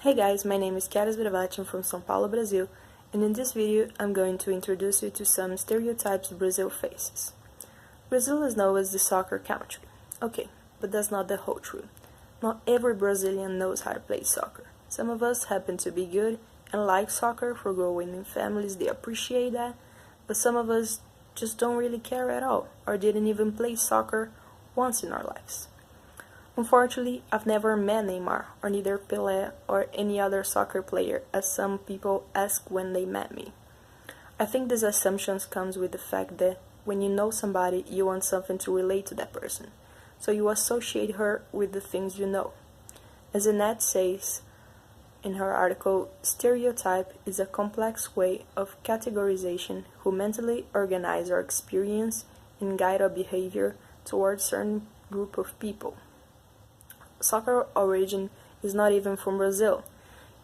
Hey guys, my name is Chiara Sbravati from São Paulo, Brazil, and in this video I'm going to introduce you to some stereotypes Brazil faces. Brazil is known as the soccer country. Okay, but that's not the whole truth. Not every Brazilian knows how to play soccer. Some of us happen to be good and like soccer for growing in families they appreciate that, but some of us just don't really care at all, or didn't even play soccer once in our lives. Unfortunately, I've never met Neymar, or neither Pelé or any other soccer player, as some people ask when they met me. I think this assumption comes with the fact that when you know somebody, you want something to relate to that person, so you associate her with the things you know. As Annette says in her article, stereotype is a complex way of categorization who mentally organize our experience and guide our behavior towards a certain group of people. Soccer origin is not even from Brazil.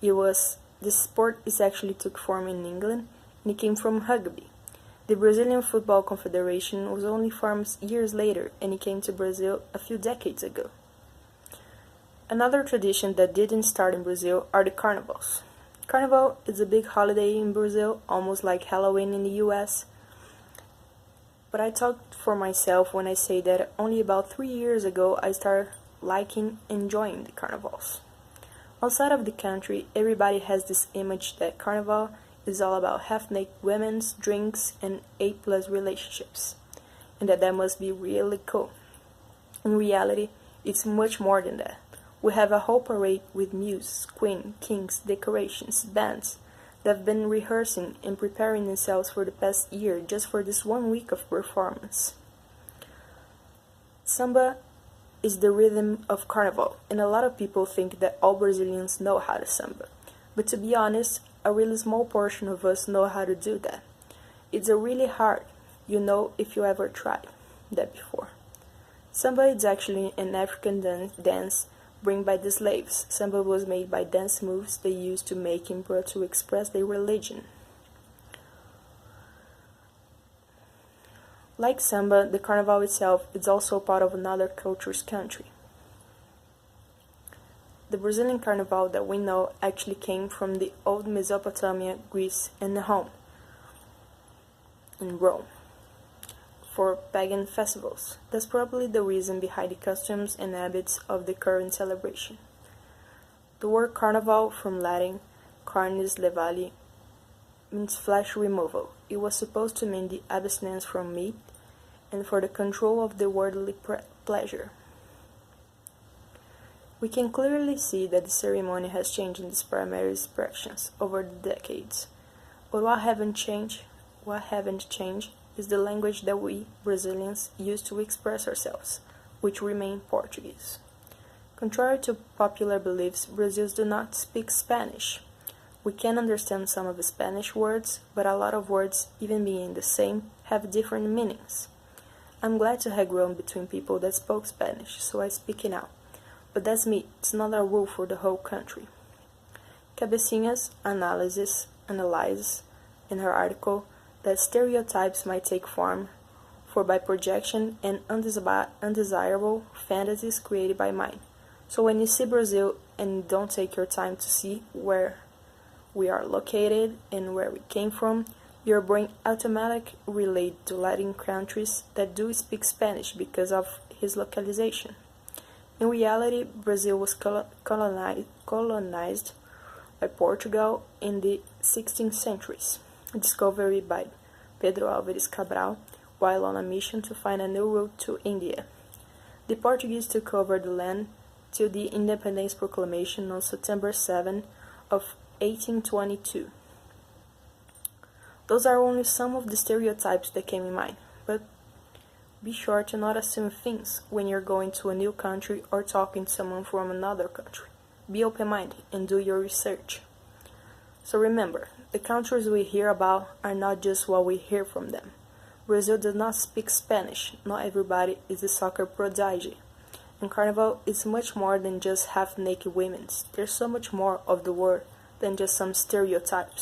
This sport actually took form in England, and it came from rugby. The Brazilian Football Confederation was only formed years later, and it came to Brazil a few decades ago. Another tradition that didn't start in Brazil are the carnivals. Carnival is a big holiday in Brazil, almost like Halloween in the US. But I talk for myself when I say that only about 3 years ago I started liking, enjoying the carnivals. Outside of the country, everybody has this image that carnival is all about half-naked women's drinks and 8+ relationships, and that must be really cool. In reality, it's much more than that. We have a whole parade with muses, queens, kings, decorations, bands that have been rehearsing and preparing themselves for the past year just for this 1 week of performance. Samba is the rhythm of carnival, and a lot of people think that all Brazilians know how to samba. But to be honest, a really small portion of us know how to do that. It's really hard, if you ever tried that before. Samba is actually an African dance brought by the slaves. Samba was made by dance moves they used to make in Peru to express their religion. Like samba, the carnival itself is also part of another culture's country. The Brazilian carnival that we know actually came from the old Mesopotamia, Greece, and Rome, for pagan festivals. That's probably the reason behind the customs and habits of the current celebration. The word carnival, from Latin carnis levali, means flesh removal. It was supposed to mean the abstinence from meat and for the control of the worldly pleasure. We can clearly see that the ceremony has changed in its primary expressions over the decades. But what haven't changed is the language that we Brazilians use to express ourselves, which remain Portuguese. Contrary to popular beliefs, Brazilians do not speak Spanish. We can understand some of the Spanish words, but a lot of words, even being the same, have different meanings. I'm glad to have grown between people that spoke Spanish, so I speak it now. But that's me, it's not a rule for the whole country. Cabecinhas analyzes in her article that stereotypes might take form by projection and undesirable fantasies created by mind. So when you see Brazil and don't take your time to see where we are located and where we came from, your brain automatically relates to Latin countries that do speak Spanish because of his localization. In reality, Brazil was colonized by Portugal in the 16th centuries, discovered by Pedro Álvares Cabral while on a mission to find a new route to India. The Portuguese took over the land till the independence proclamation on September 7 of 1822. Those are only some of the stereotypes that came in mind, but be sure to not assume things when you're going to a new country or talking to someone from another country. Be open-minded and do your research. So remember, the countries we hear about are not just what we hear from them. Brazil does not speak Spanish, not everybody is a soccer prodigy. And Carnival is much more than just half-naked women. There's so much more of the word than just some stereotypes.